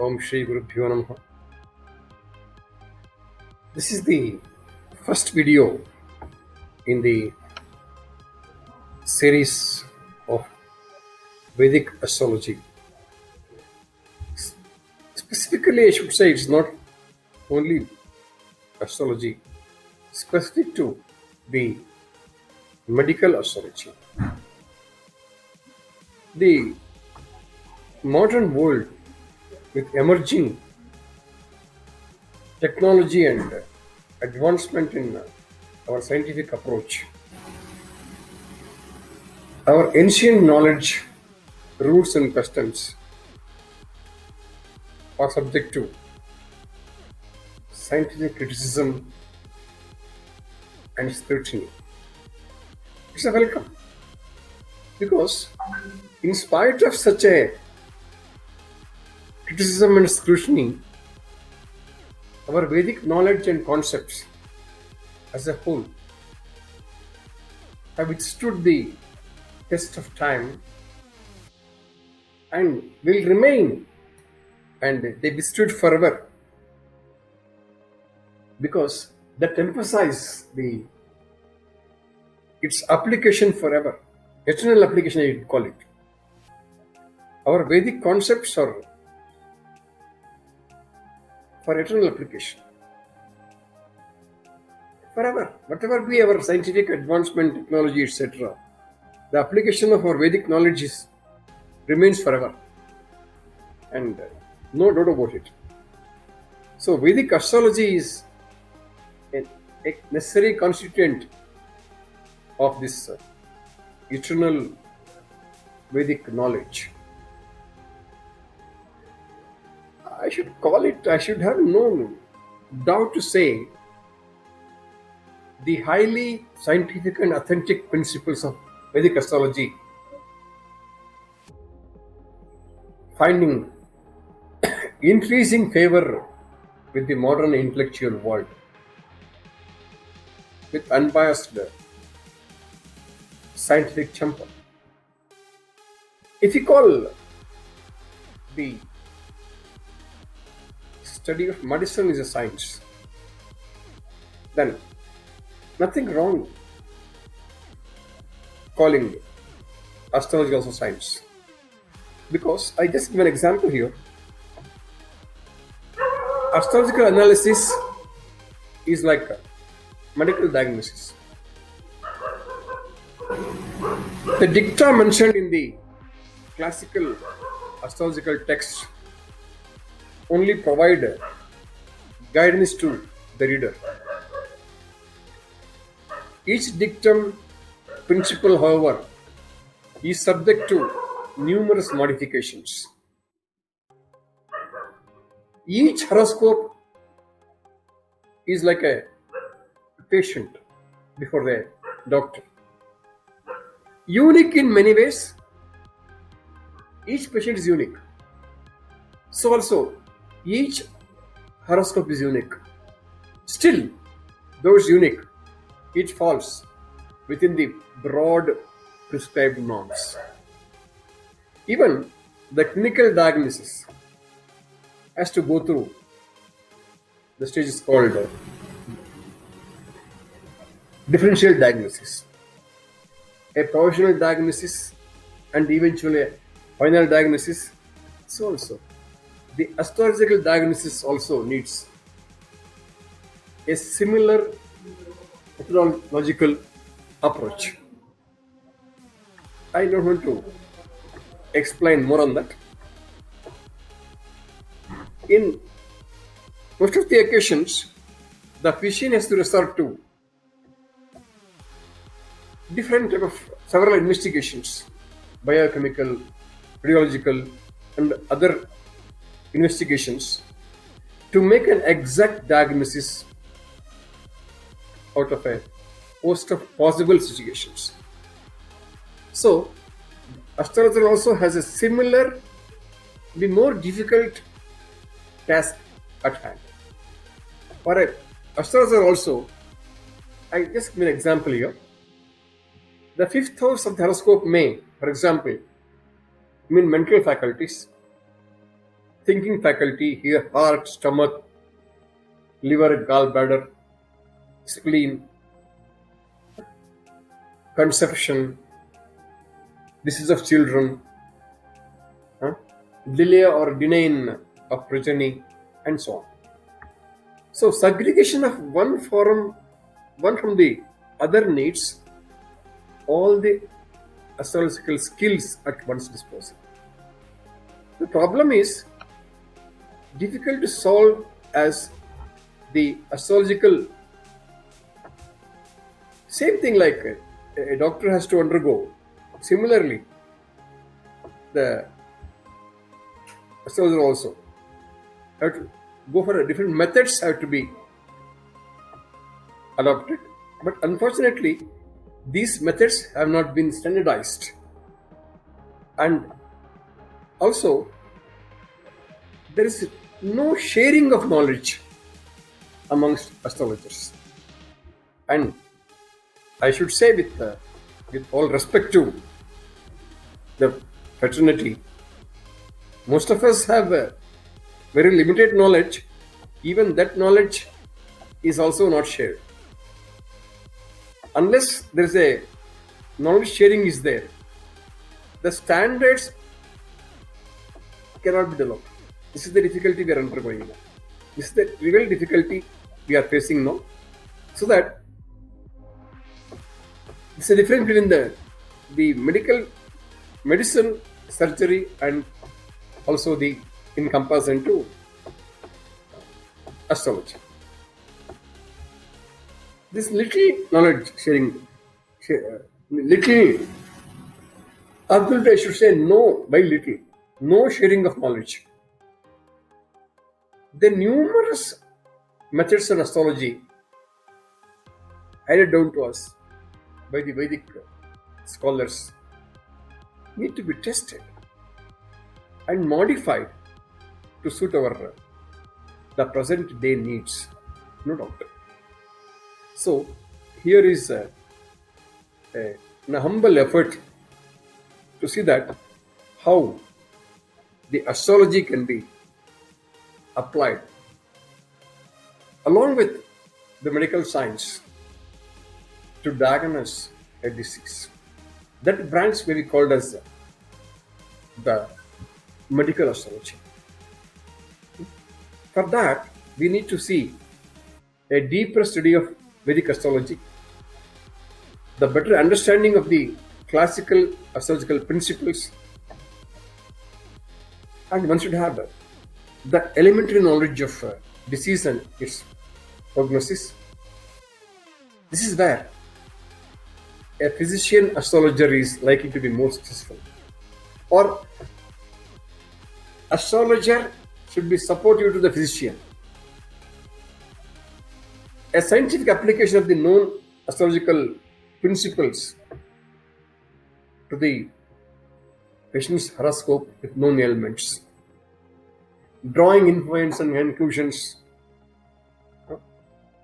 Om ShriKrishna M. This is the first video in the series of Vedic astrology. Specifically, I should say it's not only astrology, specific to the medical astrology. The modern world with emerging technology and advancement in our scientific approach, our ancient knowledge, rules, and customs are subject to scientific criticism and scrutiny. It's a welcome because, in spite of such a criticism and scrutiny, our Vedic knowledge and concepts as a whole have withstood the test of time and will remain, and they withstood forever because that emphasizes its application forever, eternal application I would call it. Our Vedic concepts are for eternal application forever. Whatever be our scientific advancement, technology, etc., the application of our Vedic knowledge remains forever, and no doubt about it. So Vedic astrology is a necessary constituent of this eternal Vedic knowledge. I should have no doubt to say, the highly scientific and authentic principles of Vedic astrology finding increasing favor with the modern intellectual world with unbiased scientific temper. If you call the study of medicine is a science, then nothing wrong calling astrology also science. Because I just give an example here. Astrological analysis is like a medical diagnosis. The dicta mentioned in the classical astrological texts only provide guidance to the reader. Each dictum principle, however, is subject to numerous modifications. Each horoscope is like a patient before the doctor. Unique in many ways. Each patient is unique. So also, each horoscope is unique. Still, though it's unique, it falls within the broad prescribed norms. Even the clinical diagnosis has to go through the stages called differential diagnosis, a provisional diagnosis, and eventually a final diagnosis. So also, the astrological diagnosis also needs a similar methodological approach. I don't want to explain more on that. In most of the occasions, the physician has to resort to different type of several investigations, biochemical, radiological, and other investigations to make an exact diagnosis out of a host of possible situations. So, astrologer also has a similar, the more difficult task at hand. For an astrologer also, I just give an example here. The fifth house of the horoscope may, for example, mean mental faculties, thinking faculty, here heart, stomach, liver, gallbladder, spleen, conception, disease of children, huh? delay or denial of progeny, and so on. So segregation of one from the other needs all the astrological skills at one's disposal. The problem is difficult to solve as the astrological same thing like a doctor has to undergo. Similarly, the astrologer also have to go for different methods have to be adopted. But unfortunately, these methods have not been standardized. And also, there is no sharing of knowledge amongst astrologers. And I should say with all respect to the fraternity, most of us have a very limited knowledge. Even that knowledge is also not shared. Unless there is a knowledge sharing is there, the standards cannot be developed. This is the difficulty we are undergoing now. This is the real difficulty we are facing now. So that it's a difference between the medicine, surgery, and also the in comparison to astrology. This little knowledge sharing, little, absolutely I should say no by little, no sharing of knowledge. The numerous methods of astrology handed down to us by the Vedic scholars need to be tested and modified to suit the present day needs, no doubt. So here is a humble effort to see that how the astrology can be applied along with the medical science to diagnose a disease. That branch may be called as the medical astrology. For that, we need to see a deeper study of Vedic astrology, the better understanding of the classical astrological principles, and one should have the elementary knowledge of disease and its prognosis. This is where a physician astrologer is likely to be more successful. Or astrologer should be supportive to the physician. A scientific application of the known astrological principles to the patient's horoscope with known ailments, drawing inference and conclusions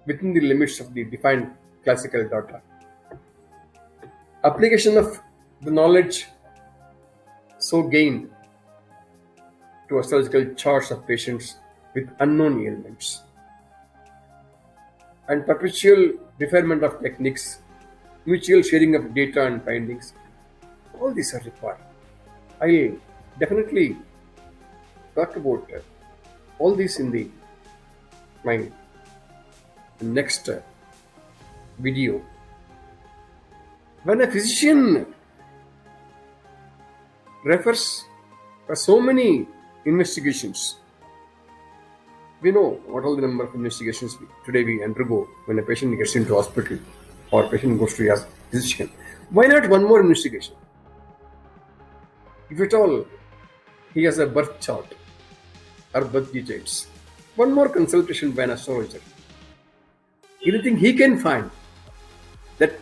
within the limits of the defined classical data. Application of the knowledge so gained to astrological charts of patients with unknown ailments, and perpetual refinement of techniques, mutual sharing of data and findings. All these are required. I will definitely talk about all these in my next video. When a physician refers for so many investigations, we know what all the number of investigations today we undergo when a patient gets into hospital or patient goes to a physician. Why not one more investigation? If at all he has a birth chart or birth details, one more consultation by an astrologer. Anything he can find, that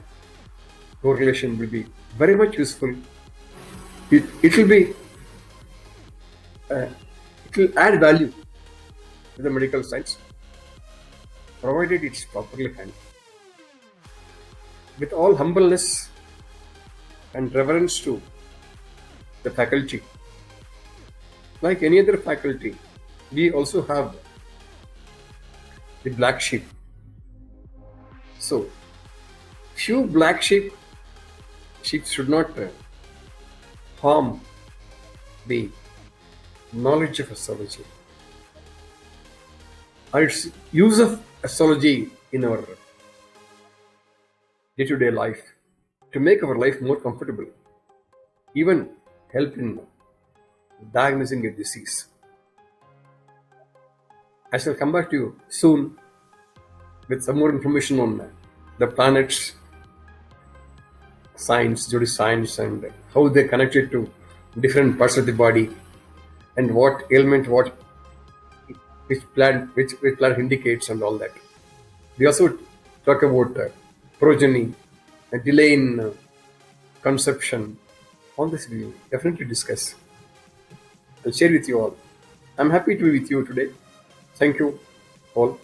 correlation will be very much useful. It will add value to the medical science, provided it's properly handled. With all humbleness and reverence to the faculty, like any other faculty, We also have the black sheep. So, few black sheep should not harm the knowledge of astrology or its use of astrology in our day-to-day life to make our life more comfortable, even help in diagnosing a disease. I shall come back to you soon with some more information on the planets, science, zodiac science, and how they connected to different parts of the body, and what ailment, what which planet indicates, and all that. We also talk about progeny, a delay in conception. All this we will definitely discuss. I'll share with you all. I'm happy to be with you today. Thank you all.